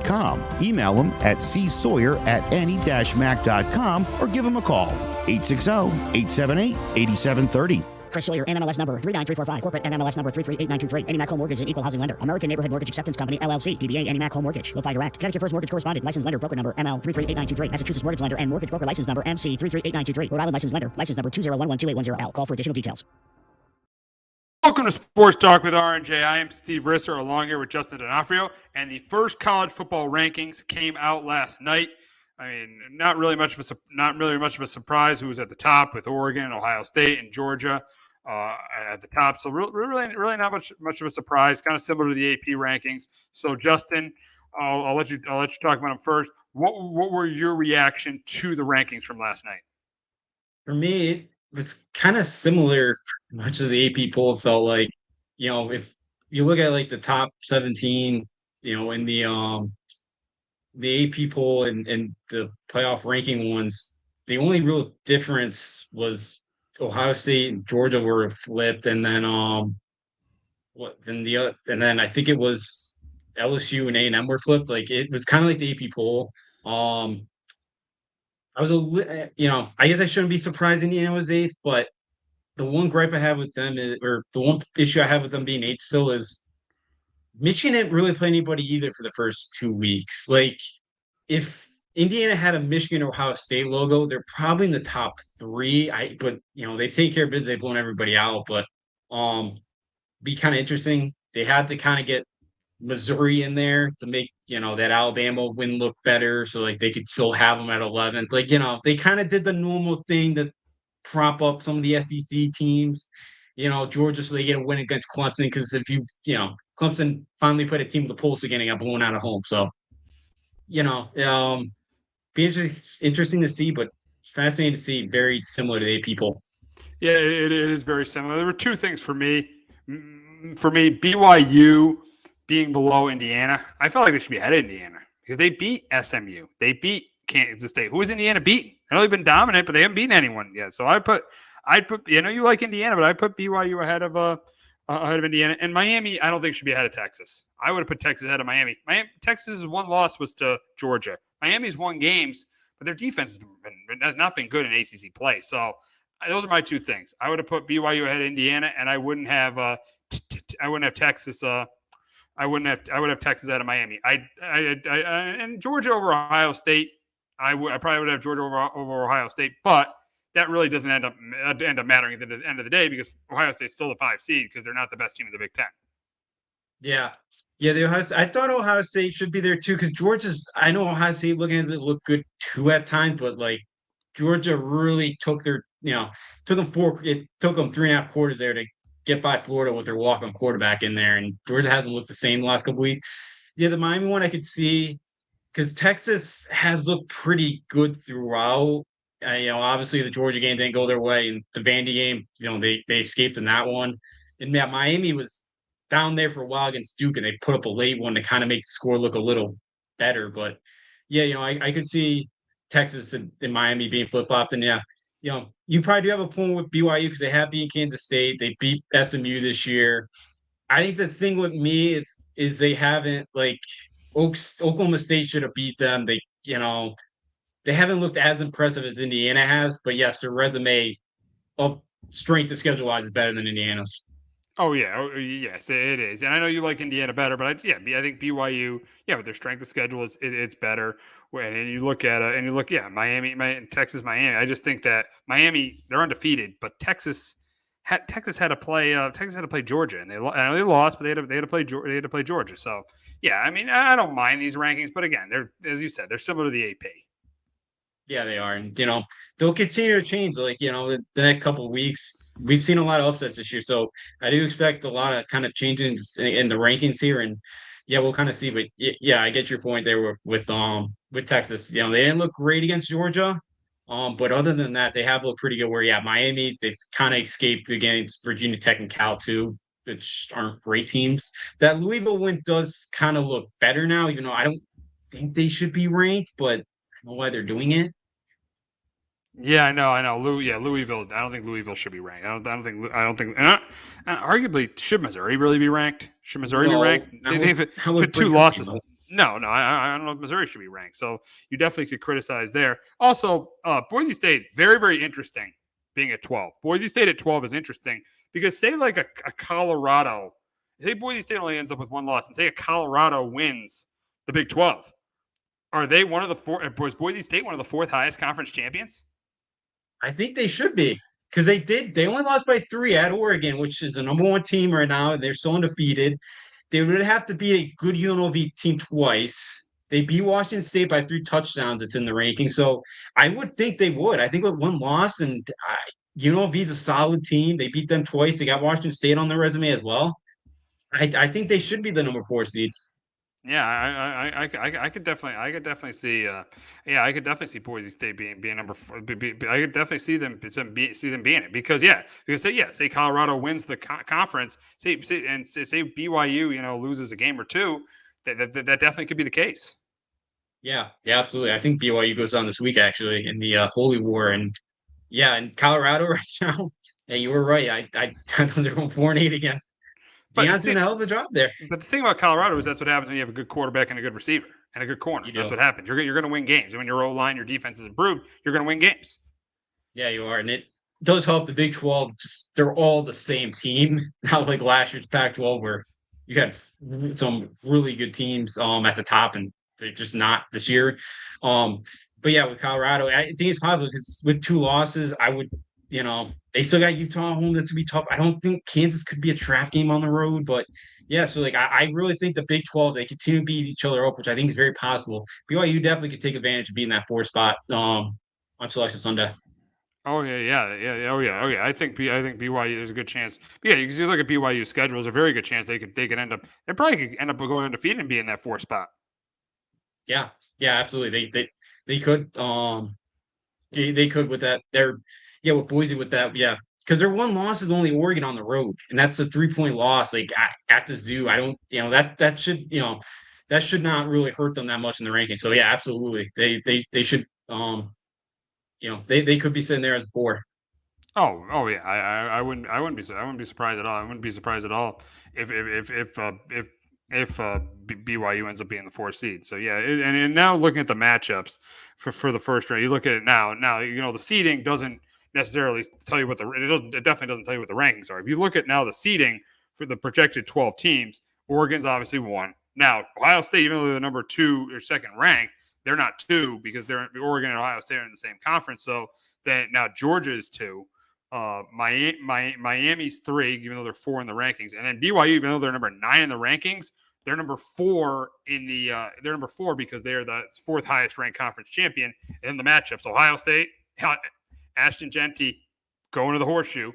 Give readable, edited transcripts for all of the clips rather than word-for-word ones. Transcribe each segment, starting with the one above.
any-mac.com. Email them at csawyer@any-mac.com or give them a call, 860-878-8730. Chris Sawyer, NMLS number 39345, corporate NMLS number 338923. AnyMac Home Mortgage is an equal housing lender. American Neighborhood Mortgage Acceptance Company, LLC. DBA AnyMac Home Mortgage. Low FI Direct. Connecticut First Mortgage Correspondent. License lender. Broker number ML 338923. Massachusetts Mortgage Lender and Mortgage Broker License number MC 338923. Rhode Island License Lender. License number 201128110L. Call for additional details. Welcome to Sports Talk with R&J. I am Steve Risser, along here with Justin D'Onofrio, and the first college football rankings came out last night. I mean, not really much of a surprise who was at the top with Oregon, Ohio State, and Georgia at the top. So really not much of a surprise. Kind of similar to the AP rankings. So Justin, I'll let you talk about them first. What were your reaction to the rankings from last night? For me, it's kind of similar. Much of the AP poll felt like, if you look at like the top 17, in the AP poll and the playoff ranking ones, the only real difference was Ohio State and Georgia were flipped, and then and then I think it was LSU and A&M were flipped. Like it was kind of like the AP poll. I was I guess I shouldn't be surprised Indiana was 8th, but the one gripe I have with them or the one issue I have with them being 8th still is Michigan didn't really play anybody either for the first 2 weeks. Like if Indiana had a Michigan or Ohio State logo, they're probably in the top 3. But they've taken care of business, they've blown everybody out. But be kind of interesting. They had to kind of get Missouri in there to make that Alabama win look better, so like they could still have them at 11th. Like they kind of did the normal thing to prop up some of the SEC teams. Georgia, so they get a win against Clemson, because if Clemson finally played a team with a pulse again and got blown out of home. So be interesting to see, but fascinating to see. Very similar to the AP poll. Yeah, it is very similar. There were two things for me. BYU being below Indiana, I felt like they should be ahead of Indiana because they beat SMU. They beat Kansas State. Who has Indiana beaten? I know they've been dominant, but they haven't beaten anyone yet. So I'd put you like Indiana, but I put BYU ahead of Indiana. And Miami, I don't think should be ahead of Texas. I would have put Texas ahead of Miami. Texas's one loss was to Georgia. Miami's won games, but their defense has not been good in ACC play. So those are my two things. I would have put BYU ahead of Indiana, and I wouldn't have Texas. I would have Texas out of Miami. And Georgia over Ohio State. I probably would have Georgia over Ohio State, but that really doesn't end up mattering at the end of the day because Ohio State's still the 5 seed because they're not the best team in the Big Ten. Yeah. I thought Ohio State should be there too, because I know Ohio State looking at it looked good too at times, but like Georgia really took them 3.5 quarters there to get by Florida with their walk-on quarterback in there, and Georgia hasn't looked the same the last couple weeks. Yeah, the Miami one I could see because Texas has looked pretty good throughout. Obviously the Georgia game didn't go their way, and the Vandy game, they escaped in that one. And Miami was down there for a while against Duke, and they put up a late one to kind of make the score look a little better. But yeah, I could see Texas and Miami being flip-flopped, and you probably do have a point with BYU because they have beaten Kansas State. They beat SMU this year. I think the thing with me is they haven't, like, Oklahoma State should have beat them. They haven't looked as impressive as Indiana has, but yes, their resume of strength of schedule-wise is better than Indiana's. Oh, yeah. Yes, it is. And I know you like Indiana better, but I think BYU, with their strength of schedule, it's better. And you look at Miami, Texas, Miami. I just think that Miami, they're undefeated, but Texas had to play Georgia, and I know they lost, but they had to play Georgia. So yeah, I mean, I don't mind these rankings, but again, they're, as you said, they're similar to the AP. Yeah, they are, and they'll continue to change. Like the next couple of weeks, we've seen a lot of upsets this year, so I do expect a lot of kind of changes in the rankings here, and yeah, we'll kind of see. But yeah, I get your point there with Texas. They didn't look great against Georgia, but other than that, they have looked pretty good. Where Miami, they've kind of escaped against Virginia Tech and Cal too, which aren't great teams. That Louisville win does kind of look better now, even though I don't think they should be ranked, but I don't know why they're doing it. Yeah, I know. Louisville. I don't think Louisville should be ranked. I don't think. Arguably, should Missouri really be ranked? Should Missouri be ranked? They've had 2 losses. No, I don't know if Missouri should be ranked. So you definitely could criticize there. Also, Boise State, very, very interesting being at 12. Boise State at 12 is interesting because say like a Colorado, say Boise State only ends up with one loss and say a Colorado wins the Big 12. Are they one of the four? Was Boise State one of the fourth highest conference champions? I think they should be because they only lost by 3 at Oregon, which is the #1 team right now. They're still undefeated. They would have to beat a good UNLV team twice. They beat Washington State by 3 touchdowns. It's in the ranking. So I would think they would. I think with one loss, and UNLV is a solid team. They beat them twice. They got Washington State on their resume as well. I think they should be the #4 seed. Yeah, I could definitely see, yeah, I could definitely see Boise State being number four. I could definitely see them being it because say Colorado wins the conference, say BYU loses a game or two, that definitely could be the case. Yeah, absolutely. I think BYU goes on this week actually in the Holy War, and yeah, in Colorado right now. Hey, you were right. I they're going 4-8 again. Deion's doing a hell of a job there. But the thing about Colorado is that's what happens when you have a good quarterback and a good receiver and a good corner. That's what happens. You're going to win games. And when your O-line, your defense is improved, you're going to win games. Yeah, you are. And it does help the Big 12. They're all the same team. Not like last year's Pac-12 where you had some really good teams at the top and they're just not this year. But yeah, with Colorado, I think it's possible because with 2 losses, I would they still got Utah at home. That's gonna be tough. I don't think Kansas could be a trap game on the road, but yeah. So like, I really think the Big 12 they continue to beat each other up, which I think is very possible. BYU definitely could take advantage of being that 4 spot on Selection Sunday. Oh yeah. Oh yeah. I think BYU there's a good chance. But yeah, because you look at BYU's schedule, there's a very good chance they could end up. They probably could end up going undefeated and be in that 4 spot. Yeah, absolutely. They could they could with that. With Boise with that. Yeah, because their one loss is only Oregon on the road, and that's a 3-point loss. Like at the zoo, I don't that should that should not really hurt them that much in the ranking. So yeah, absolutely. They should they could be sitting there as a 4. Oh yeah. I wouldn't be surprised at all. I wouldn't be surprised at all if BYU ends up being the 4th seed. So yeah, and now looking at the matchups for the first round, you look at it now. Now the seeding doesn't necessarily tell you what it definitely doesn't tell you what the rankings are. If you look at now the seeding for the projected 12 teams, Oregon's obviously 1. Now Ohio State, even though they're number 2 or second ranked, they're not 2 because Oregon and Ohio State are in the same conference. So then now Georgia is 2. Miami's 3, even though they're 4 in the rankings, and then BYU, even though they're number 9 in the rankings, they're number 4 in the. They're number 4 because they're the 4th highest ranked conference champion. And in the matchups, Ohio State, Ashton Genty going to the horseshoe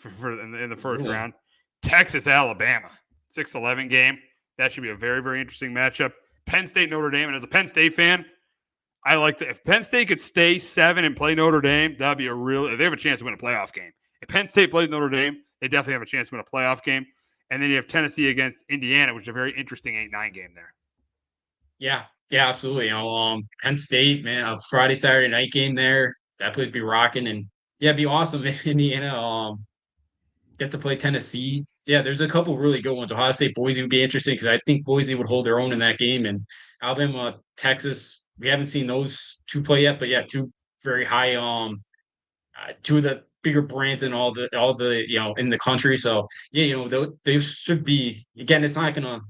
in the first round. Texas, Alabama, 6-11 game. That should be a very, very interesting matchup. Penn State, Notre Dame, and as a Penn State fan, I like that. If Penn State could stay 7 and play Notre Dame, that'd be they have a chance to win a playoff game. If Penn State plays Notre Dame, they definitely have a chance to win a playoff game. And then you have Tennessee against Indiana, which is a very interesting 8-9 game there. Yeah, absolutely. Penn State, man, a Friday, Saturday night game there. That would be rocking, and yeah, it'd be awesome if Indiana get to play Tennessee. Yeah, there's a couple really good ones. Ohio State, Boise would be interesting because I think Boise would hold their own in that game, and Alabama, Texas. We haven't seen those 2 play yet, but yeah, 2 very high 2 of the bigger brands in all the in the country. So yeah, they should be, again, it's not gonna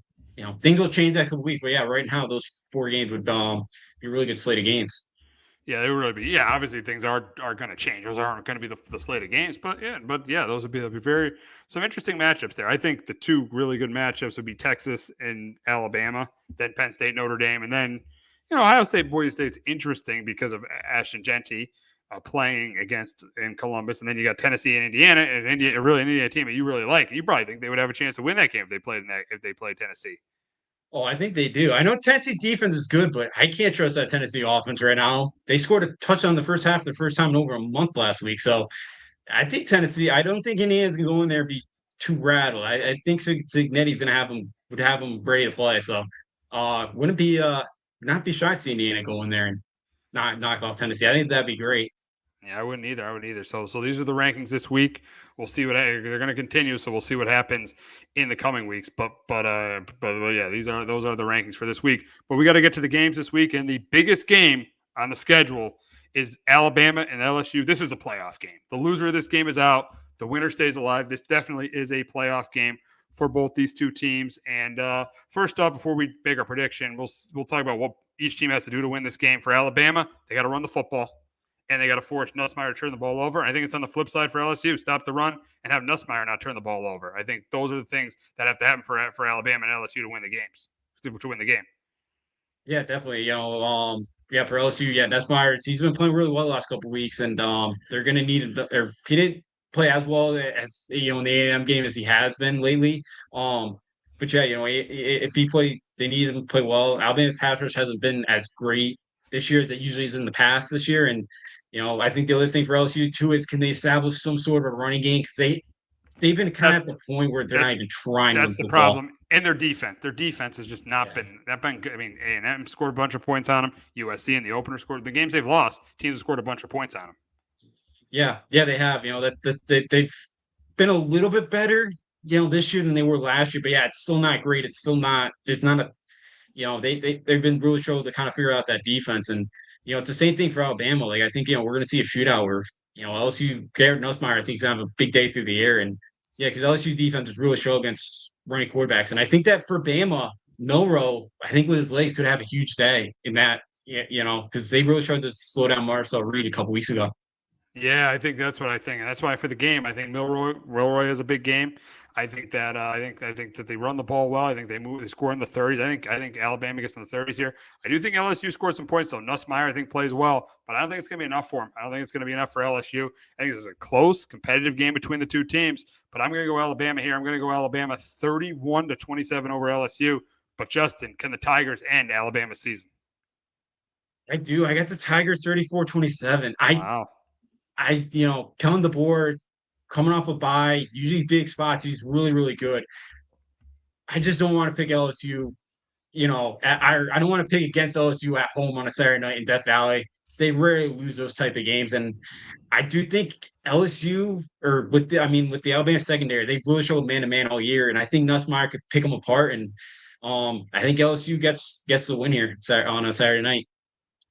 things will change that couple weeks, but yeah, right now those 4 games would be a really good slate of games. Yeah, they would really be. Yeah, obviously things are going to change. Those aren't going to be the slate of games, but yeah, those would be some interesting matchups there. I think the 2 really good matchups would be Texas and Alabama, then Penn State, Notre Dame, and then Ohio State, Boise State's interesting because of Ashton Genty playing against in Columbus, and then you got Tennessee and Indiana, and an Indiana team that you really like. And you probably think they would have a chance to win that game if they played Tennessee. Oh, I think they do. I know Tennessee defense is good, but I can't trust that Tennessee offense right now. They scored a touchdown the first half, the first time in over a month last week. So I think Tennessee. I don't think Indiana's gonna go in there and be too rattled. I think Cignetti's gonna have them ready to play. So wouldn't be not be shocked to see Indiana go in there and not knock off Tennessee. I think that'd be great. Yeah, I wouldn't either. I wouldn't either. So these are the rankings this week. We'll see what they're going to continue. So we'll see what happens in the coming weeks. But yeah, those are the rankings for this week. But we got to get to the games this week, and the biggest game on the schedule is Alabama and LSU. This is a playoff game. The loser of this game is out. The winner stays alive. This definitely is a playoff game for both these two teams. And first up, before we make our prediction, we'll talk about what each team has to do to win this game. For Alabama, they got to run the football. And they got to force Nussmeier to turn the ball over. I think it's on the flip side for LSU. Stop the run and have Nussmeier not turn the ball over. I think those are the things that have to happen for Alabama and LSU to win the games, to win the game. Yeah, definitely. Yeah, for LSU, yeah, Nussmeier, he's been playing really well the last couple of weeks, and they're going to need or he didn't play as well as in the A&M game as he has been lately. But yeah, if he plays, they need him to play well. Alabama's pass rush hasn't been as great this year as it usually is in the past this year, and I think the other thing for LSU too is, can they establish some sort of a running game, because they've been kind of at the point where they're not even trying. That's the problem. And their defense has just not been good. I mean, A&M scored a bunch of points on them. USC in the opener scored. The games they've lost, teams have scored a bunch of points on them. Yeah, they have. They've been a little bit better, this year than they were last year. But yeah, it's still not great. It's still not. It's not a. They've been really struggling to kind of figure out that defense, and it's the same thing for Alabama. Like, I think we're going to see a shootout where LSU, Garrett Nussmeier, I think, is going to have a big day through the air, and yeah, because LSU defense is really show against running quarterbacks, and I think that for Bama, Milroe, I think with his legs, could have a huge day in that. Because they really tried to slow down Marcel Reed a couple weeks ago. Yeah, I think that's what I think, and that's why for the game, I think Milroe has a big game. I think that I think that they run the ball well. I think they score in the 30s. I think Alabama gets in the 30s here. I do think LSU scores some points though. Nussmeier, I think, plays well, but I don't think it's going to be enough for him. I don't think it's going to be enough for LSU. I think this is a close, competitive game between the two teams, but I'm going to go Alabama here. I'm going to go Alabama 31-27 over LSU. But Justin, can the Tigers end Alabama's season? I do. I got the Tigers 34-27. Wow. Kellen DeBoer, coming off a bye, usually big spots, he's really, really good. I just don't want to pick LSU. I don't want to pick against LSU at home on a Saturday night in Death Valley. They rarely lose those type of games, and I do think LSU, or with the Alabama secondary, they've really showed man-to-man all year, and I think Nussmeier could pick them apart, and I think LSU gets the win here on a Saturday night.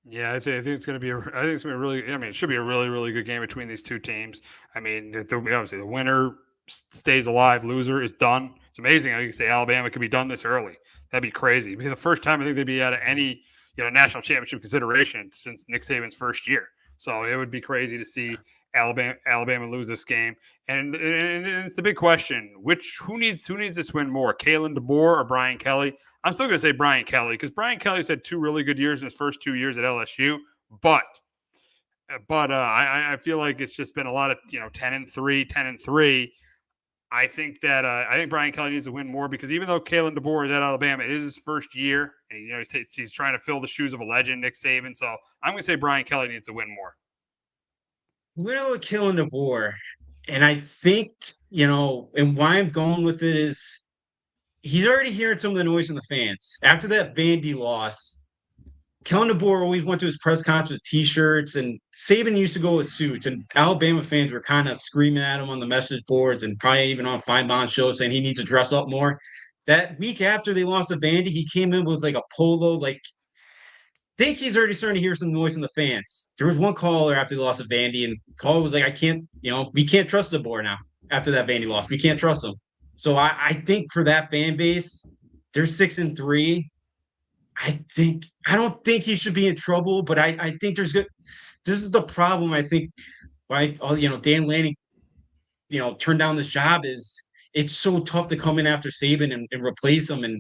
Yeah, I think it's going to be. I think it's going to be really. I mean, it should be a really, really good game between these two teams. I mean, obviously the winner stays alive, loser is done. It's amazing how you can say Alabama could be done this early. That'd be crazy. It'd be the first time I think they'd be out of any national championship consideration since Nick Saban's first year. So it would be crazy to see Alabama lose this game. And it's the big question: who needs this win more, Kalen DeBoer or Brian Kelly? I'm still going to say Brian Kelly, because Brian Kelly's had 2 really good years in his first 2 years at LSU. But I feel like it's just been a lot of 10-3, 10-3. I think Brian Kelly needs to win more, because even though Kalen DeBoer is at Alabama, it is his first year, and he's trying to fill the shoes of a legend, Nick Saban. So I'm going to say Brian Kelly needs to win more. We're going to Kalen DeBoer, and I think and why I'm going with it is, he's already hearing some of the noise from the fans. After that Vandy loss, Kellen DeBoer always went to his press conference with T-shirts, and Saban used to go with suits, and Alabama fans were kind of screaming at him on the message boards and probably even on Feinbaum's show saying he needs to dress up more. That week after they lost to Vandy, he came in with like a polo. Like, think he's already starting to hear some noise from the fans. There was one caller after they lost to Vandy, and caller was like, we can't trust DeBoer now after that Vandy loss. We can't trust him. So I think for that fan base, they're 6-3. I don't think he should be in trouble, but I think this is the problem. I think why Dan Lanning, turned down this job is it's so tough to come in after Saban and replace him, and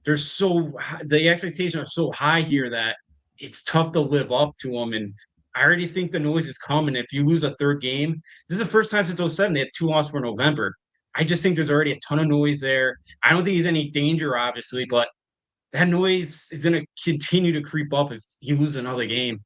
the expectations are so high here that it's tough to live up to them. And I already think the noise is coming. If you lose a third game, this is the first time since 2007 they had 2 losses for November. I just think there's already a ton of noise there. I don't think he's any danger, obviously, but that noise is going to continue to creep up if he loses another game.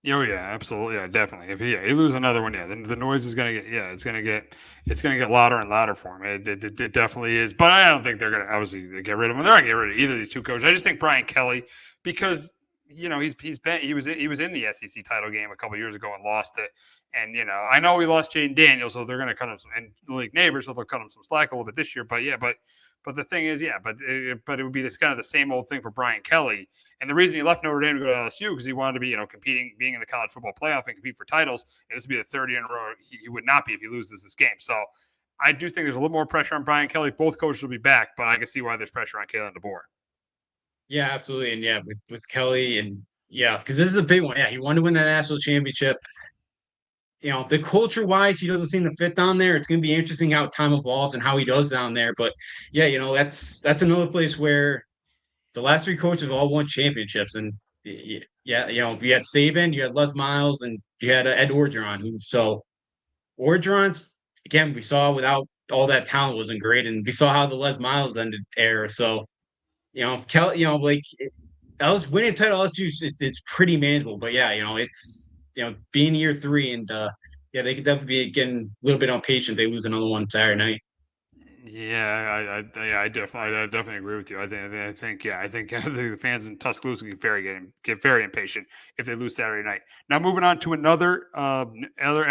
Oh yeah, absolutely, yeah, definitely. If he loses another one, then the noise is going to get it's going to get louder and louder for him. It definitely is. But I don't think they're going to obviously get rid of him. They're not going to get rid of either of these two coaches. I just think Brian Kelly, because he was in the SEC title game a couple years ago and lost it. And I know we lost Jaden Daniels, so they're going to cut him and the league neighbors, so they'll cut him some slack a little bit this year. But but the thing is, but it would be this kind of the same old thing for Brian Kelly. And the reason he left Notre Dame to go to LSU because he wanted to be competing, being in the college football playoff and compete for titles. And this would be the third year in a row he would not be if he loses this game. So I do think there's a little more pressure on Brian Kelly. Both coaches will be back, but I can see why there's pressure on Kalen DeBoer. Yeah, absolutely. And with Kelly because this is a big one. Yeah, he wanted to win that national championship. The culture wise, he doesn't seem to fit down there. It's going to be interesting how time evolves and how he does down there. But that's another place where the last three coaches have all won championships. And you had Saban, you had Les Miles, and you had Ed Orgeron. So Orgeron's, again, we saw without all that talent wasn't great. And we saw how the Les Miles ended era. So, Kelly, I was winning title LSU, it's pretty manageable. But it's being year 3 and they could definitely be getting a little bit impatient. They lose another one Saturday night. Yeah, I definitely agree with you. I think the fans in Tuscaloosa get very impatient if they lose Saturday night. Now moving on to another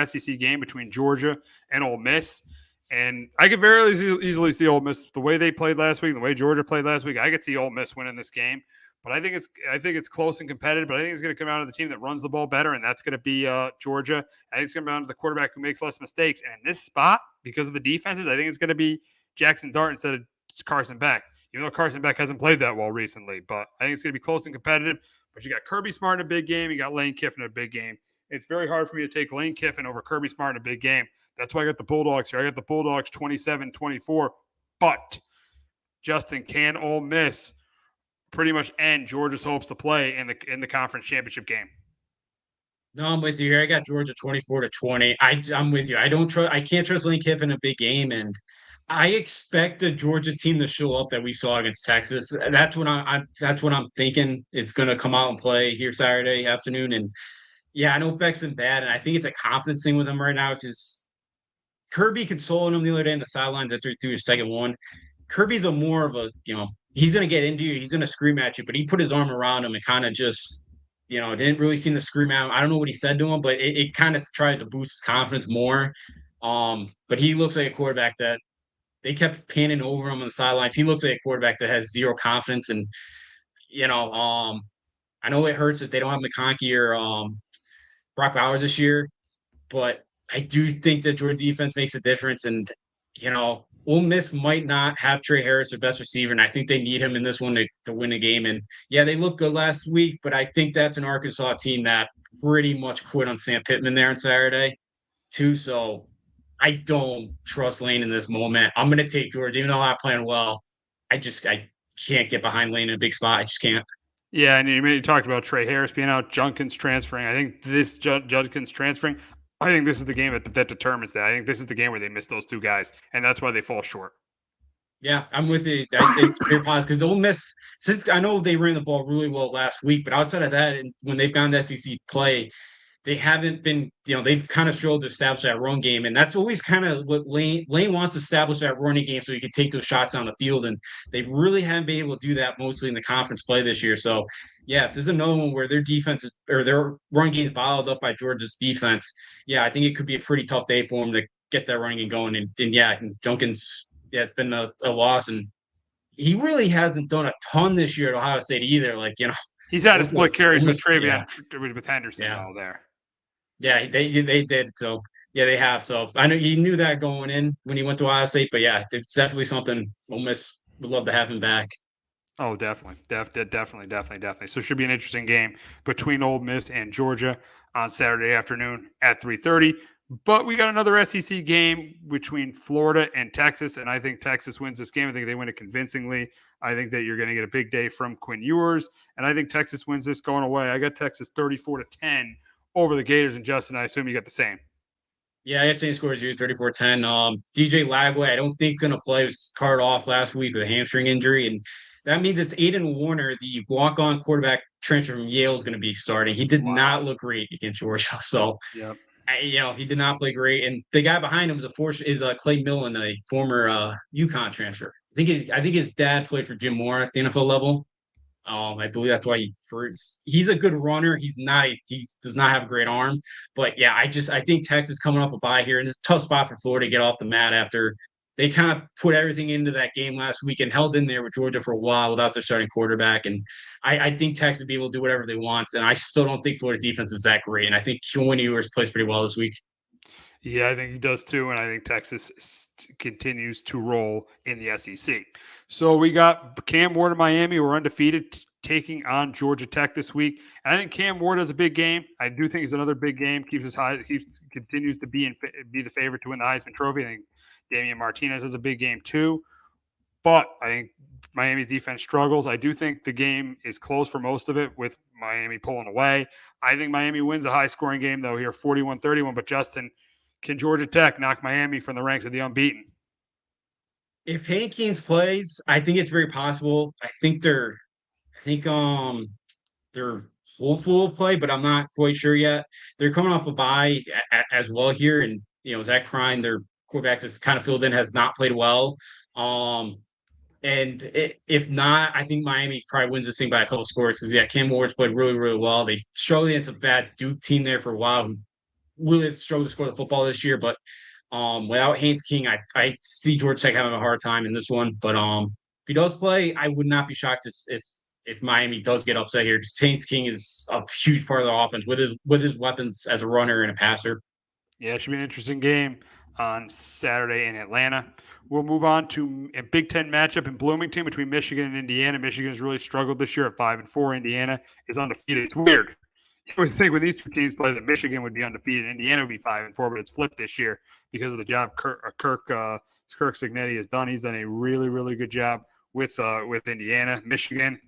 SEC game between Georgia and Ole Miss. And I could very easily see Ole Miss, the way they played last week, the way Georgia played last week. I could see Ole Miss winning this game, but I think it's close and competitive. But I think it's going to come out of the team that runs the ball better, and that's going to be Georgia. I think it's going to come out of the quarterback who makes less mistakes. And in this spot, because of the defenses, I think it's going to be Jackson Dart instead of Carson Beck. Even though Carson Beck hasn't played that well recently, but I think it's going to be close and competitive. But you got Kirby Smart in a big game, you got Lane Kiffin in a big game. It's very hard for me to take Lane Kiffin over Kirby Smart in a big game. That's why I got the Bulldogs here. I got the Bulldogs 27-24. But, Justin, can Ole Miss pretty much end Georgia's hopes to play in the conference championship game? No, I'm with you here. I got Georgia 24-20. I'm with you. I can't trust Lane Kiffin in a big game, and I expect the Georgia team to show up that we saw against Texas. That's what I'm thinking. It's going to come out and play here Saturday afternoon. And I know Beck's been bad, and I think it's a confidence thing with him right now because Kirby consoling him the other day on the sidelines after he threw his second one. Kirby's more of a, he's going to get into you. He's going to scream at you, but he put his arm around him and kind of just, didn't really seem to scream at him. I don't know what he said to him, but it kind of tried to boost his confidence more. But he looks like a quarterback that they kept panning over him on the sidelines. He looks like a quarterback that has zero confidence. And, I know it hurts that they don't have McConkey or Brock Bowers this year, but I do think that Georgia defense makes a difference. And, Ole Miss might not have Trey Harris, their best receiver, and I think they need him in this one to win the game. And, they looked good last week, but I think that's an Arkansas team that pretty much quit on Sam Pittman there on Saturday, too. So I don't trust Lane in this moment. I'm going to take Georgia, even though I'm not playing well. I can't get behind Lane in a big spot. I just can't. Yeah, and you talked about Trey Harris being out, Junkins transferring. I think this Junkins transferring, I think this is the game that determines that. I think this is the game where they miss those two guys, and that's why they fall short. Yeah, I'm with you. It's very positive because Ole Miss, since I know they ran the ball really well last week, but outside of that, and when they've gone to SEC play, they haven't been, they've kind of struggled to establish that run game. And that's always kind of what Lane wants to establish, that running game so he can take those shots down the field. And they really haven't been able to do that mostly in the conference play this year. So, if there's another one where their defense or their run game is bottled up by Georgia's defense, I think it could be a pretty tough day for them to get that running game going. And Junkins, it's been a loss. And he really hasn't done a ton this year at Ohio State either. He's had a split carries with Travion, with Henderson all there. Yeah, they did. So, they have. So, I know he knew that going in when he went to Ohio State. But, it's definitely something Ole Miss would love to have him back. Oh, definitely. Definitely. So, it should be an interesting game between Ole Miss and Georgia on Saturday afternoon at 3:30. But we got another SEC game between Florida and Texas, and I think Texas wins this game. I think they win it convincingly. I think that you're going to get a big day from Quinn Ewers, and I think Texas wins this going away. I got Texas 34-10 over the Gators, and Justin, I assume you got the same. Yeah, I got the same score as you, 34-10. DJ Lagway, I don't think going to play. Was carted off last week with a hamstring injury, and that means it's Aiden Warner, the walk-on quarterback transfer from Yale, is going to be starting. He did not look great against Georgia, so he did not play great. And the guy behind him is Clay Millen, a former UConn transfer. I think his dad played for Jim Moore at the NFL level. I believe that's why he's a good runner. He does not have a great arm. But yeah, I think Texas coming off a bye here, and it's a tough spot for Florida to get off the mat after they kind of put everything into that game last week and held in there with Georgia for a while without their starting quarterback. And I think Texas will be able to do whatever they want. And I still don't think Florida's defense is that great. And I think Quinn Ewers plays pretty well this week. Yeah, I think he does too, and I think Texas continues to roll in the SEC. So we got Cam Ward of Miami. We're undefeated, taking on Georgia Tech this week. And I think Cam Ward has a big game. I do think it's another big game. Continues to be the favorite to win the Heisman Trophy. I think Damian Martinez has a big game too. But I think Miami's defense struggles. I do think the game is close for most of it, with Miami pulling away. I think Miami wins a high-scoring game, though, here, 41-31. But, Justin, can Georgia Tech knock Miami from the ranks of the unbeaten? If Hankins plays, I think it's very possible. I think they're hopeful to play, but I'm not quite sure yet. They're coming off a bye as well here, and Zach Prine, their quarterback that's kind of filled in, has not played well. If not, I think Miami probably wins this thing by a couple scores because Cam Ward's played really, really well. They struggled against a bad Duke team there for a while, who really struggled to score the football this year. But without Haynes King, I see Georgia Tech having a hard time in this one. But if he does play, I would not be shocked if Miami does get upset here, because Haynes King is a huge part of the offense with his weapons as a runner and a passer. Yeah, it should be an interesting game on Saturday in Atlanta. We'll move on to a Big Ten matchup in Bloomington between Michigan and Indiana. Michigan has really struggled this year at 5-4. Indiana is undefeated. It's weird. You would think when these two teams play that Michigan would be undefeated, Indiana would be 5-4, but it's flipped this year because of the job Kirk Cignetti has done. He's done a really, really good job with Indiana. Michigan,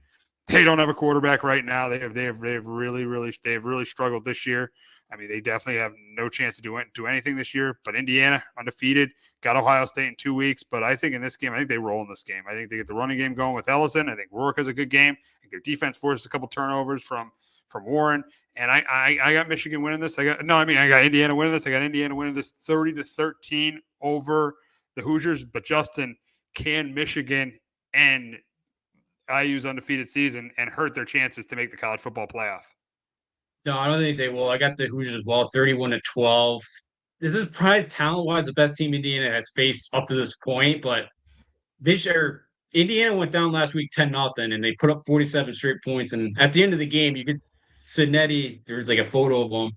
they don't have a quarterback right now. They have really struggled this year. I mean, they definitely have no chance to do anything this year. But Indiana, undefeated, got Ohio State in 2 weeks. But I think in this game, I think they roll in this game. I think they get the running game going with Ellison. I think Rourke has a good game. I think their defense forces a couple turnovers from Warren. And I got Michigan winning this. I got Indiana winning this. I got Indiana winning this 30-13 over the Hoosiers. But Justin, can Michigan end IU's undefeated season and hurt their chances to make the college football playoff? No, I don't think they will. I got the Hoosiers as well, 31-12. This is probably talent-wise the best team Indiana has faced up to this point, but this year Indiana went down last week 10-0, and they put up 47 straight points. And at the end of the game, you could Cignetti, there's like a photo of him.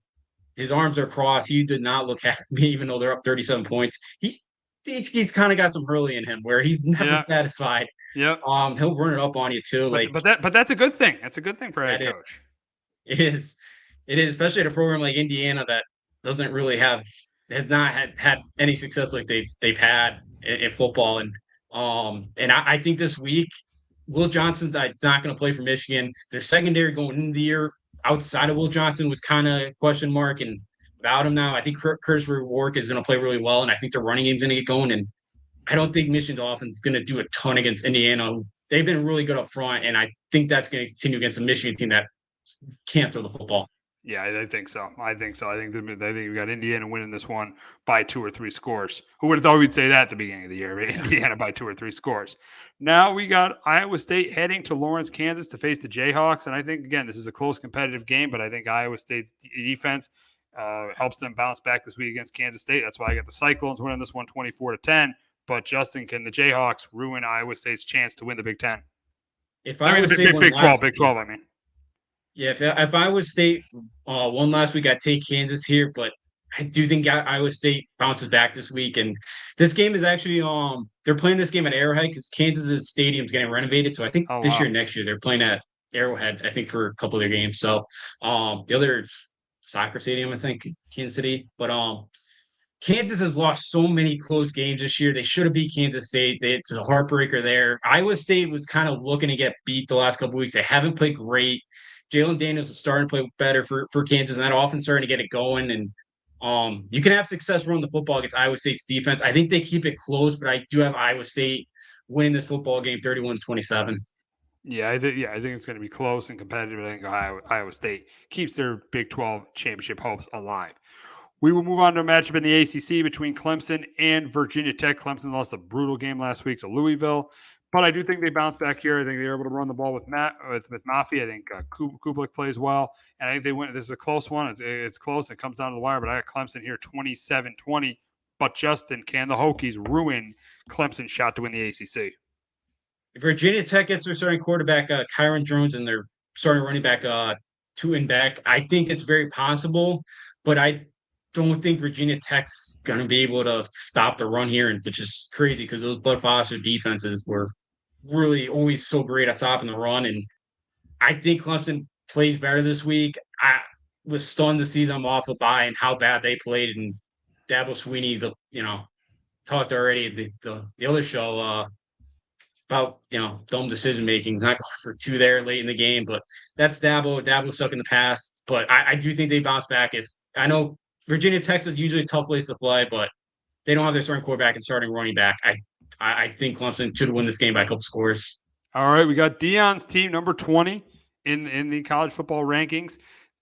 His arms are crossed. He did not look happy, even though they're up 37 points. He's kind of got some Hurley in him where he's never satisfied. Yep. He'll run it up on you too. But that's a good thing. That's a good thing for a head coach. It is, especially at a program like Indiana that doesn't really has not had any success like they've had in football. And I think this week Will Johnson's not going to play for Michigan. Their secondary going into the year outside of Will Johnson was kind of question mark, and without him now, I think Curtis Rourke is going to play really well, and I think the running game's going to get going. And I don't think Michigan's offense is going to do a ton against Indiana. They've been really good up front, and I think that's going to continue against a Michigan team that can't throw the football. Yeah, I think so. I think we got Indiana winning this one by 2 or 3 scores. Who would have thought we'd say that at the beginning of the year? Indiana by 2 or 3 scores. Now we got Iowa State heading to Lawrence, Kansas to face the Jayhawks. And I think, again, this is a close competitive game, but I think Iowa State's defense helps them bounce back this week against Kansas State. That's why I got the Cyclones winning this one 24-10. But, Justin, can the Jayhawks ruin Iowa State's chance to win the Big Ten? Big 12, I mean. Yeah, if Iowa State won last week, I'd take Kansas here, but I do think Iowa State bounces back this week. And this game is actually they're playing this game at Arrowhead because Kansas stadium's getting renovated. So I think next year they're playing at Arrowhead, I think, for a couple of their games. So the other soccer stadium, I think, Kansas City. But Kansas has lost so many close games this year. They should have beat Kansas State. It's a heartbreaker there. Iowa State was kind of looking to get beat the last couple of weeks. They haven't played great. Jalen Daniels is starting to play better for Kansas, and that offense starting to get it going. And you can have success running the football against Iowa State's defense. I think they keep it close, but I do have Iowa State winning this football game 31-27. Yeah, I think it's going to be close and competitive. I think Iowa State keeps their Big 12 championship hopes alive. We will move on to a matchup in the ACC between Clemson and Virginia Tech. Clemson lost a brutal game last week to Louisville. But I do think they bounce back here. I think they're able to run the ball with Mafi. I think Kublik plays well. And I think they win. This is a close one. It's close. It comes down to the wire. But I got Clemson here 27-20. But Justin, can the Hokies ruin Clemson's shot to win the ACC? If Virginia Tech gets their starting quarterback, Kyron Jones, and their starting running back, two and back, I think it's very possible. But I don't think Virginia Tech's going to be able to stop the run here, which is crazy because those Bud Foster defenses were really always so great at stopping the run. And I think Clemson plays better this week. I was stunned to see them off a bye and how bad they played. And Dabo Sweeney, talked already the other show about dumb decision making, not going for two there late in the game, but that's Dabo. Dabo stuck in the past, but I do think they bounce back. If I know Virginia Tech is usually a tough place to play, but they don't have their starting quarterback and starting running back. I think Clemson should win this game by a couple scores. All right, we got Dion's team number 20 in the college football rankings,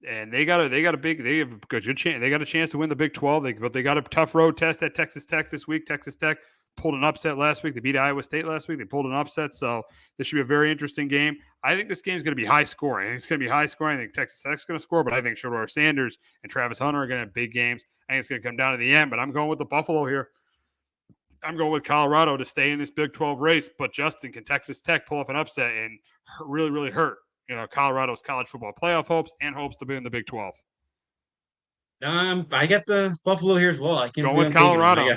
and they have a good chance. They got a chance to win the Big 12, but they got a tough road test at Texas Tech this week. Texas Tech pulled an upset last week. They beat Iowa State last week. They pulled an upset, so this should be a very interesting game. I think this game is going to be high scoring. I think it's going to be high scoring. I think Texas Tech's going to score, but I think Shedeur Sanders and Travis Hunter are going to have big games. I think it's going to come down to the end, but I'm going with the Buffalo here. I'm going with Colorado to stay in this Big 12 race, but Justin, can Texas Tech pull off an upset and really, really hurt Colorado's college football playoff hopes and hopes to be in the Big 12? I got the Buffalo here as well. I can go with Colorado.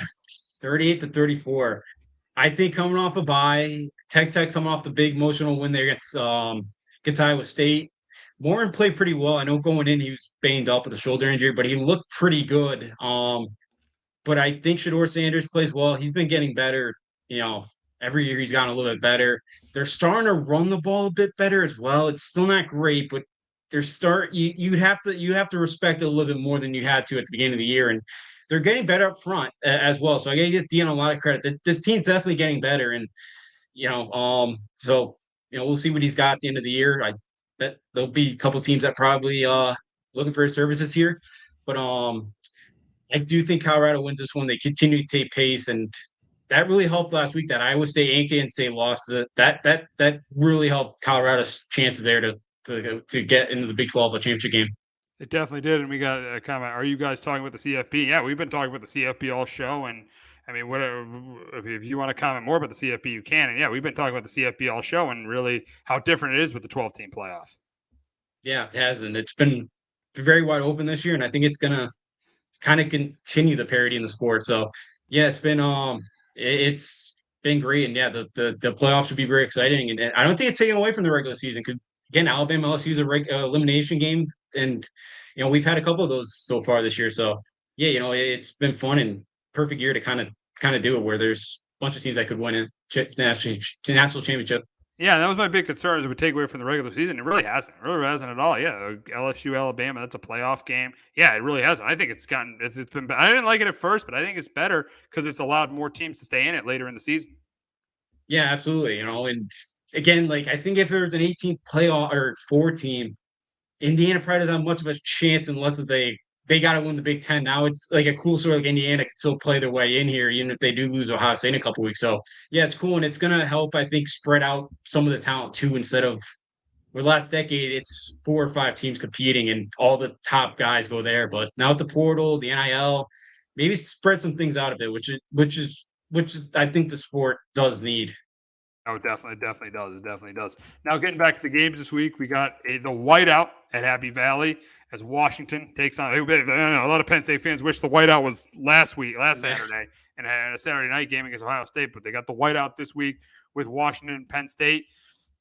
38-34. I think coming off a bye, Tech coming off the big emotional win there against Iowa State. Warren played pretty well. I know going in he was banged up with a shoulder injury, but he looked pretty good. But I think Shedeur Sanders plays well. He's been getting better. Every year he's gotten a little bit better. They're starting to run the ball a bit better as well. It's still not great, but you have to respect it a little bit more than you had to at the beginning of the year. And they're getting better up front as well. So I got to give Dion a lot of credit. This team's definitely getting better. And, we'll see what he's got at the end of the year. I bet there'll be a couple teams that probably looking for his services here. But I do think Colorado wins this one. They continue to take pace, and that really helped last week. That Iowa State and Kansas State losses. That really helped Colorado's chances there to get into the Big 12 championship game. It definitely did, and we got a comment. Are you guys talking about the CFB? Yeah, we've been talking about the CFB all show, and I mean, whatever. If you want to comment more about the CFB, you can. And yeah, we've been talking about the CFB all show, and really how different it is with the 12-team playoff. Yeah, it has, and it's been very wide open this year, and I think it's gonna kind of continue the parity in the sport. So yeah, it's been great, and yeah, the playoffs should be very exciting, and I don't think it's taken away from the regular season. Because again, Alabama LSU is a elimination game, and we've had a couple of those so far this year. So yeah, it's been fun and perfect year to kind of do it, where there's a bunch of teams that could win a national championship. Yeah, that was my big concern, is it would take away from the regular season. It really hasn't. It really hasn't at all. Yeah, LSU, Alabama, that's a playoff game. Yeah, it really hasn't. I think it's been. I didn't like it at first, but I think it's better because it's allowed more teams to stay in it later in the season. Yeah, absolutely. And again, I think if there's an 18th playoff or 4-team, Indiana probably doesn't have much of a chance unless they got to win the Big Ten. Now it's like a cool story. Like Indiana can still play their way in here, even if they do lose Ohio State in a couple weeks. So yeah, it's cool, and it's gonna help, I think, spread out some of the talent too. Instead of the last decade, it's 4 or 5 teams competing, and all the top guys go there. But now with the portal, the NIL, maybe spread some things out a bit, which is I think the sport does need. Oh, definitely does. It definitely does. Now, getting back to the games this week, we got the whiteout at Happy Valley as Washington takes on. A lot of Penn State fans wish the whiteout was last Saturday, and had a Saturday night game against Ohio State, but they got the whiteout this week with Washington and Penn State.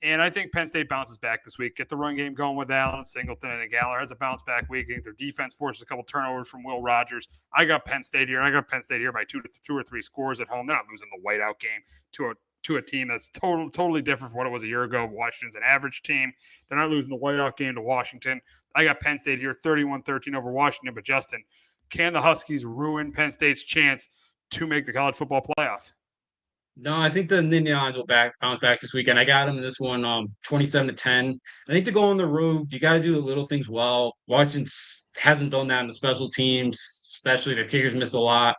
And I think Penn State bounces back this week. Get the run game going with Allen, Singleton, and Galler has a bounce back week. I think their defense forces a couple turnovers from Will Rogers. I got Penn State here. I got Penn State here by 2 or 3 scores at home. They're not losing the whiteout game to a team that's totally different from what it was a year ago. Washington's an average team. They're not losing the whiteout game to Washington. I got Penn State here, 31-13 over Washington. But Justin, can the Huskies ruin Penn State's chance to make the college football playoff? No, I think the Indians will bounce back this weekend. I got them in this one, 27-10. I think to go on the road, you got to do the little things well. Washington hasn't done that in the special teams, especially their kickers missed a lot.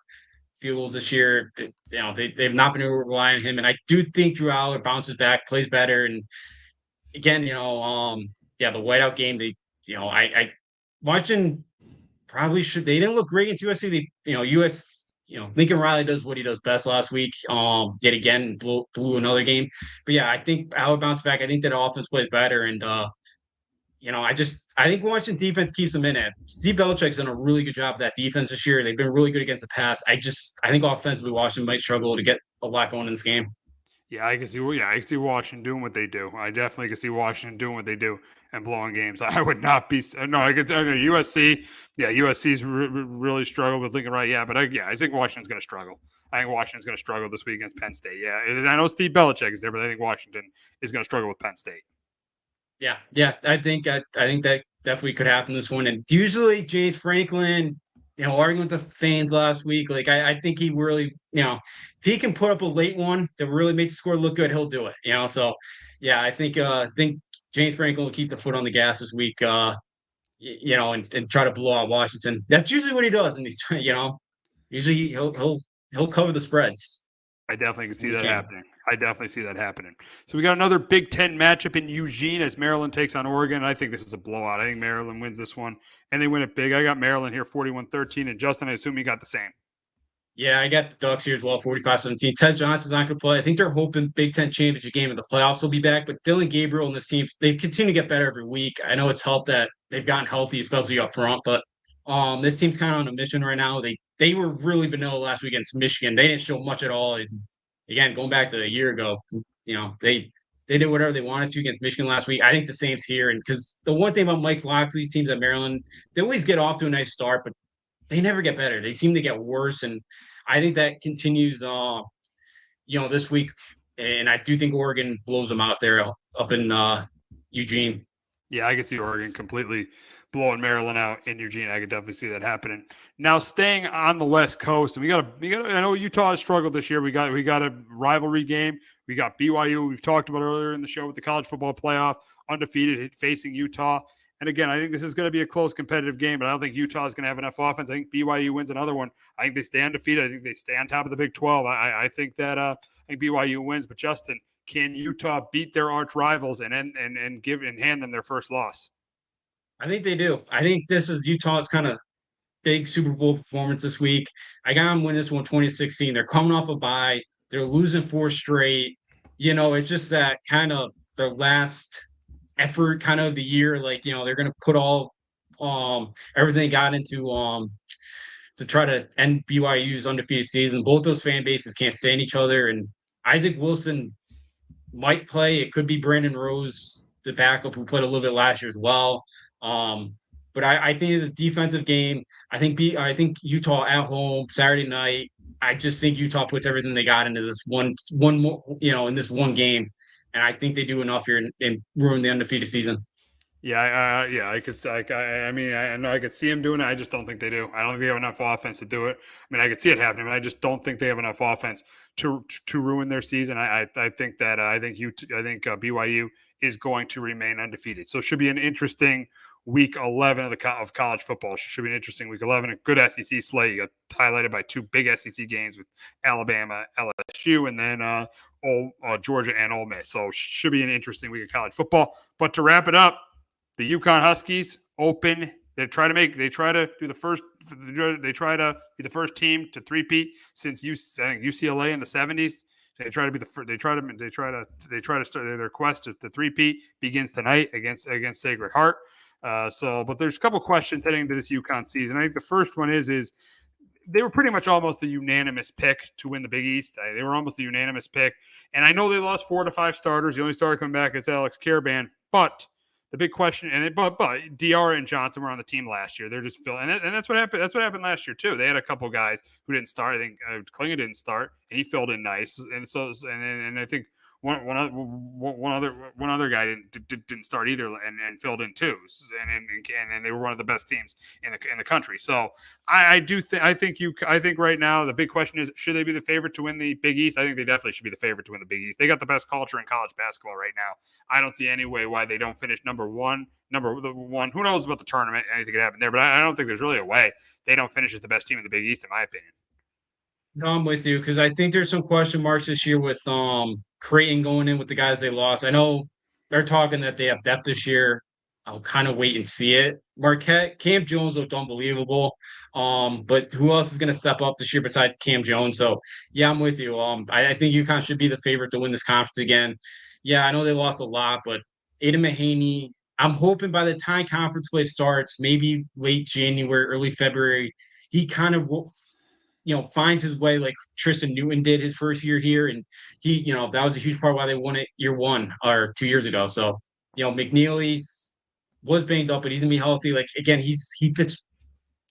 field goals this year. They've not been able to rely on him, and I do think Drew Aller bounces back, plays better, and again, the whiteout game. I watching probably should. They didn't look great against USC. Lincoln Riley does what he does best last week. Yet again, blew another game. But yeah, I think Aller bounce back. I think that offense plays better, and I think Washington defense keeps them in it. Steve Belichick's done a really good job of that defense this year. They've been really good against the pass. I think offensively Washington might struggle to get a lot going in this game. Yeah, I can see. Yeah, I can see Washington doing what they do. I definitely can see Washington doing what they do and blowing games. I would not be. No, I could. USC. Yeah, USC's really struggled with Lincoln Riley. Yeah, but I think Washington's going to struggle. I think Washington's going to struggle this week against Penn State. Yeah, I know Steve Belichick is there, but I think Washington is going to struggle with Penn State. Yeah. I think that definitely could happen this one. And usually James Franklin, arguing with the fans last week, like I think he really, if he can put up a late one that really makes the score look good, he'll do it. So yeah, I think James Franklin will keep the foot on the gas this week, and try to blow out Washington. That's usually what he does, and he's usually he'll cover the spreads. I definitely can see that happening. I definitely see that happening. So we got another Big Ten matchup in Eugene as Maryland takes on Oregon. I think this is a blowout. I think Maryland wins this one, and they win it big. I got Maryland here 41-13, and Justin, I assume you got the same. Yeah, I got the Ducks here as well, 45-17. Ted Johnson's not going to play. I think they're hoping Big Ten championship game in the playoffs will be back, but Dylan Gabriel and this team, they continue to get better every week. I know it's helped that they've gotten healthy, especially up front, but this team's kind of on a mission right now. They were really vanilla last week against Michigan. They didn't show much at all. And again, going back to a year ago, they did whatever they wanted to against Michigan last week. I think the same's here. And because the one thing about Mike Locksley's teams at Maryland, they always get off to a nice start, but they never get better. They seem to get worse. And I think that continues, this week. And I do think Oregon blows them out there up in Eugene. Yeah, I could see Oregon completely blowing Maryland out in Eugene. I could definitely see that happening. Now, staying on the West Coast, and we got. I know Utah has struggled this year. We got a rivalry game. We got BYU. We've talked about earlier in the show with the college football playoff, undefeated facing Utah. And again, I think this is going to be a close competitive game, but I don't think Utah is going to have enough offense. I think BYU wins another one. I think they stay undefeated. I think they stay on top of the Big 12. I think that I think BYU wins. But Justin, can Utah beat their arch rivals and hand them their first loss? I think they do. I think this is Utah's kind of big Super Bowl performance this week. I got them winning this one 2016. They're coming off a bye. They're losing 4 straight. It's just that kind of their last effort kind of the year. Like, they're going to put all everything they got into to try to end BYU's undefeated season. Both those fan bases can't stand each other. And Isaac Wilson might play. It could be Brandon Rose, the backup, who played a little bit last year as well. But I think it's a defensive game. I think Utah at home Saturday night. I just think Utah puts everything they got into this one more, in this one game, and I think they do enough here and ruin the undefeated season. Yeah, I could. I know I could see him doing it. I just don't think they do. I don't think they have enough offense to do it. I mean, I could see it happening, but I just don't think they have enough offense to ruin their season. I think that BYU is going to remain undefeated. So it should be an interesting week 11 of college football. It should be an interesting week 11. A good SEC slate. You got highlighted by 2 big SEC games with Alabama, LSU, and then Georgia and Ole Miss. So it should be an interesting week of college football. But to wrap it up, the UConn Huskies open. They try to be the first team to three-peat since UCLA in the 70s. They try to start their quest to three-peat begins tonight against Sacred Heart. But there's a couple questions heading into this UConn season. I think the first one is they were pretty much almost the unanimous pick to win the Big East. They were almost the unanimous pick. And I know they lost 4 to 5 starters. The only starter coming back is Alex Caravan. But the big question, but Diarra and Johnson were on the team last year. They're just filling, and that's what happened. That's what happened last year too. They had a couple guys who didn't start. I think Klinger didn't start, and he filled in nice. And I think one other guy didn't start either, and filled in too. And they were one of the best teams in the country. So I think right now the big question is, should they be the favorite to win the Big East? I think they definitely should be the favorite to win the Big East. They got the best culture in college basketball right now. I don't see any way why they don't finish number one. Who knows about the tournament? Anything could happen there, but I don't think there's really a way they don't finish as the best team in the Big East, in my opinion. No, I'm with you because I think there's some question marks this year with Creighton going in with the guys they lost. I know they're talking that they have depth this year. I'll kind of wait and see it. Marquette, Cam Jones looked unbelievable. But who else is going to step up this year besides Cam Jones? So yeah, I'm with you. I think UConn should be the favorite to win this conference again. Yeah, I know they lost a lot, but Aiden Mahaney, I'm hoping by the time conference play starts, maybe late January, early February, he kind of finds his way like Tristan Newton did his first year here. And he, that was a huge part why they won it year 1 or 2 years ago. So, McNeely's was banged up, but he's gonna be healthy. Like again, he fits.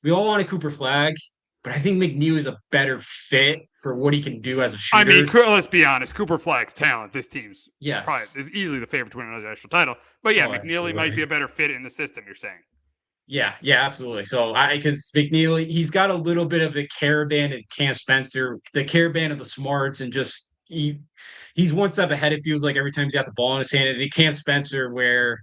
We all wanted Cooper Flag, but I think McNeely is a better fit for what he can do as a shooter. I mean, let's be honest. Cooper Flag's talent. This team's probably is easily the favorite to win another national title. But yeah, McNeely might be a better fit in the system. You're saying? Yeah, absolutely. So because McNeely, he's got a little bit of the caravan and Cam Spencer, the caravan of the smarts, and just he's one step ahead. It feels like every time he's got the ball in his hand. And the Cam Spencer, where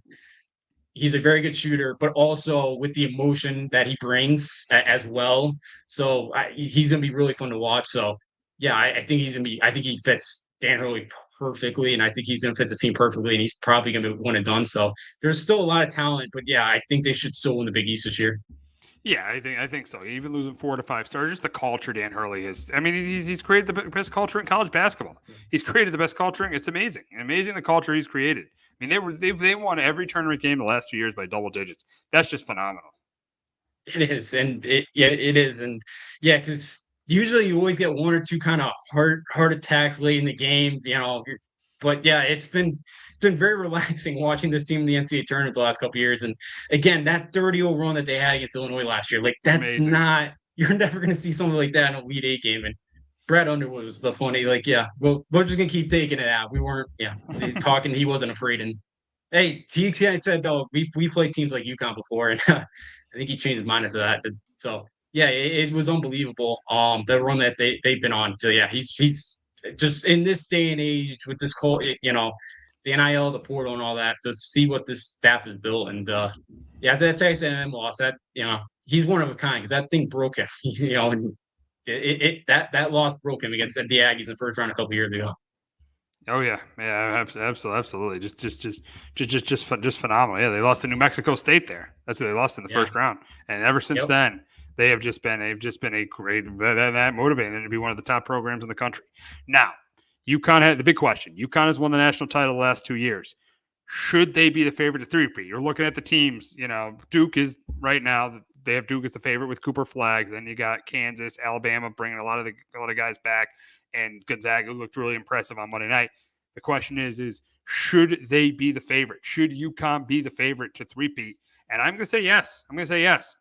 he's a very good shooter, but also with the emotion that he brings as well. So he's gonna be really fun to watch. So yeah, I think he's gonna be. I think he fits Dan Hurley perfectly, and I think he's gonna fit the team perfectly, and he's probably gonna be one and done. So there's still a lot of talent, but yeah, I think they should still win the Big East this year. Yeah, I think so. Even losing 4 to 5 stars, just the culture Dan Hurley has. I mean, he's created the best culture in college basketball. He's created the best culture. It's amazing, the culture he's created. I mean, they won every tournament game the last 2 years by double digits. That's just phenomenal. It is, and it is, and yeah, because usually you always get one or two kind of heart attacks late in the game, But yeah, it's been very relaxing watching this team in the NCAA tournament the last couple of years. And again, that 30-0 run that they had against Illinois last year, like that's amazing. You're never going to see something like that in a Elite Eight game. And Brad Underwood was the funny, like, yeah, well, we're just going to keep taking it out. We weren't, talking. He wasn't afraid. And hey, TXI said, no, we played teams like UConn before. And I think he changed his mind after that. So yeah, it was unbelievable. The run that they've been on. So yeah, he's just in this day and age with this the NIL, the portal, and all that, to see what this staff has built. And that Texas A&M loss, that he's one of a kind because that thing broke him. And that loss broke him against the Aggies in the first round a couple years ago. Oh yeah, absolutely, just phenomenal. Yeah, they lost to New Mexico State there. That's who they lost in the first round, and ever since then, they've just been a great that motivating them to be one of the top programs in the country. Now, UConn had the big question. UConn has won the national title the last 2 years. Should they be the favorite to three-peat? You're looking at the teams. Duke is right now. They have Duke as the favorite with Cooper Flag. Then you got Kansas, Alabama bringing a lot of guys back, and Gonzaga looked really impressive on Monday night. The question is should they be the favorite? Should UConn be the favorite to three-peat? And I'm going to say yes.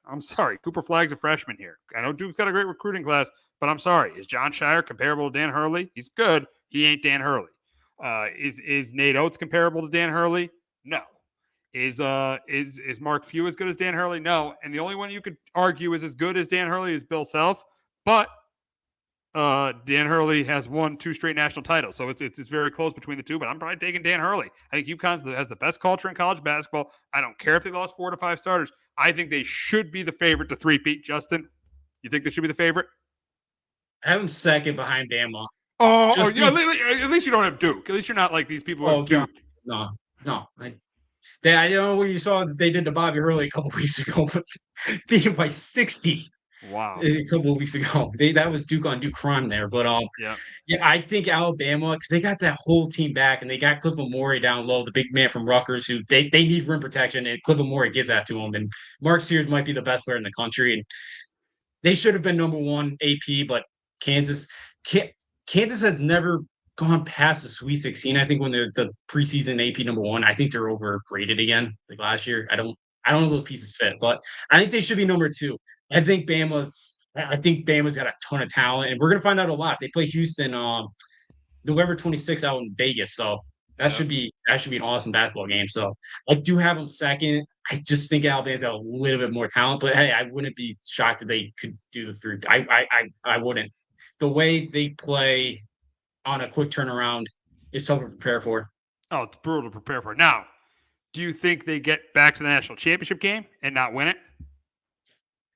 I'm sorry. Cooper Flag's a freshman here. I know Duke's got a great recruiting class, but I'm sorry. Is John Shire comparable to Dan Hurley? He's good. He ain't Dan Hurley. Is Nate Oates comparable to Dan Hurley? No. Is Mark Few as good as Dan Hurley? No. And the only one you could argue is as good as Dan Hurley is Bill Self. But Dan Hurley has won 2 straight national titles, so it's very close between the two. But I'm probably taking Dan Hurley. I think UConn has the best culture in college basketball. I don't care if they lost 4 to 5 starters. I think they should be the favorite to three-peat. Justin, you think they should be the favorite? I have them second behind Bama. At least you don't have Duke. At least you're not like these people who have Duke. No. I don't know what you saw that they did to Bobby Hurley a couple of weeks ago, but beat him by 60. Wow. A couple of weeks ago. That was Duke on Duke crime there. But I think Alabama, because they got that whole team back, and they got Clifford Morey down low, the big man from Rutgers, who they need rim protection, and Clifford Morey gives that to him. And Mark Sears might be the best player in the country, and they should have been number 1 AP, but Kansas has never gone past the Sweet 16. I think when they're the preseason AP number 1, I think they're overrated again, like last year. I don't know if those pieces fit, but I think they should be number 2. I think Bama's got a ton of talent, and we're gonna find out a lot. They play Houston November 26th out in Vegas, so that should be an awesome basketball game. So I do have them second. I just think Alabama's got a little bit more talent, but hey, I wouldn't be shocked if they could do the 3. I wouldn't. The way they play on a quick turnaround is tough to prepare for. Oh, it's brutal to prepare for. Now, do you think they get back to the national championship game and not win it?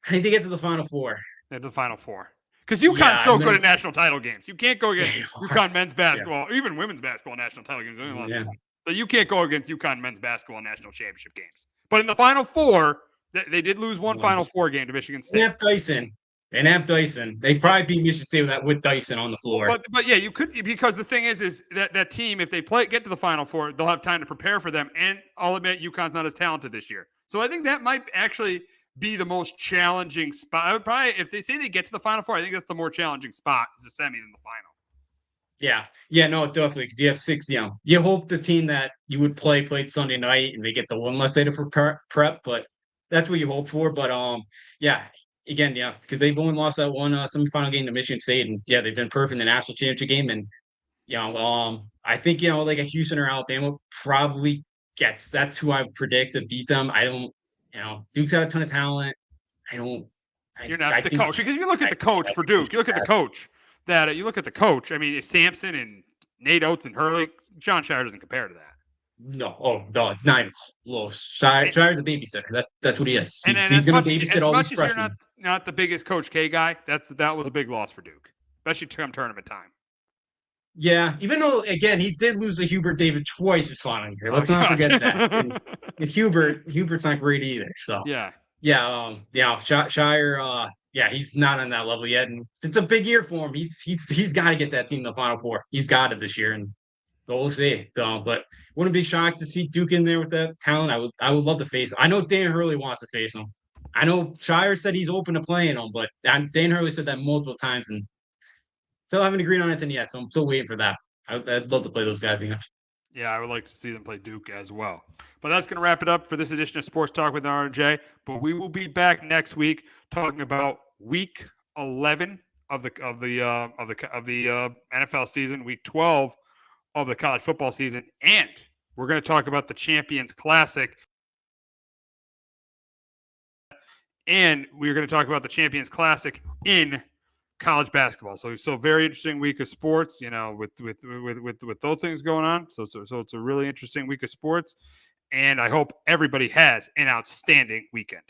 I think they get to the Final Four. At the Final Four. Because UConn's Yeah, so I'm good gonna- at national title games. You can't go against They are. UConn men's basketball or even women's basketball national title games. Yeah. So you can't go against UConn men's basketball national championship games. But in the Final Four, they did lose one Once. Final Four game to Michigan State. Snap Dyson. And have Dyson. They probably beat Michigan State with Dyson on the floor. But yeah, you could, because the thing is that team, if they get to the Final Four, they'll have time to prepare for them. And I'll admit, UConn's not as talented this year. So I think that might actually be the most challenging spot. I would probably, if they say they get to the Final Four, I think that's the more challenging spot is the semi than the final. Yeah, no, definitely. Because you have 6, you hope the team that you would played Sunday night and they get the one less day to prep, but that's what you hope for. But yeah, again, because they've only lost that one semifinal game to Michigan State, and they've been perfect in the national championship game. And I think like a Houston or Alabama probably gets. That's who I predict to beat them. I don't, Duke's got a ton of talent. You're not the coach, because if you look at the coach for Duke, you look at the coach. I mean, it's Sampson and Nate Oates and Hurley. John Shire doesn't compare to that. No, not even close. Shire's a babysitter. That's what he is. He's going to babysit all these freshmen. You're not the biggest Coach K guy, that was a big loss for Duke, especially come tournament time. Yeah, even though again he did lose to Hubert David twice his final year. Let's not forget that. And Hubert's not great either. So Shire. He's not on that level yet, and it's a big year for him. He's got to get that team to the Final Four. He's got it this year, and we'll see. But wouldn't be shocked to see Duke in there with that talent. I would love to face him. I know Dan Hurley wants to face him. I know Shire said he's open to playing him, but Dan Hurley said that multiple times, and still haven't agreed on anything yet. So I'm still waiting for that. I'd love to play those guys. Yeah, I would like to see them play Duke as well. But that's going to wrap it up for this edition of Sports Talk with RJ. But we will be back next week talking about Week 11 of the NFL season, Week 12 of the college football season, and we're going to talk about the Champions Classic. And we're going to talk about the Champions Classic in college basketball. So very interesting week of sports, with those things going on. So it's a really interesting week of sports, and I hope everybody has an outstanding weekend.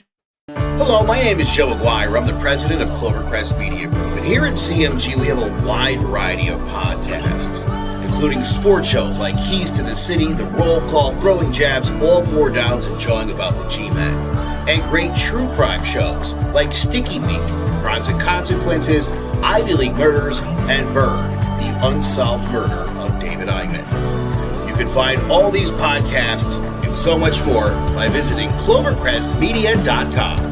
Hello, my name is Joe Aguirre. I'm the president of Clovercrest Media Group, and here at CMG we have a wide variety of podcasts, including sports shows like Keys to the City, The Roll Call, Throwing Jabs, All Four Downs, and Jawing About the G-Men, and great true crime shows like Sticky Week, Crimes and Consequences, Ivy League Murders, and Bird, the unsolved murder of David Eichmann. You can find all these podcasts and so much more by visiting clovercrestmedia.com.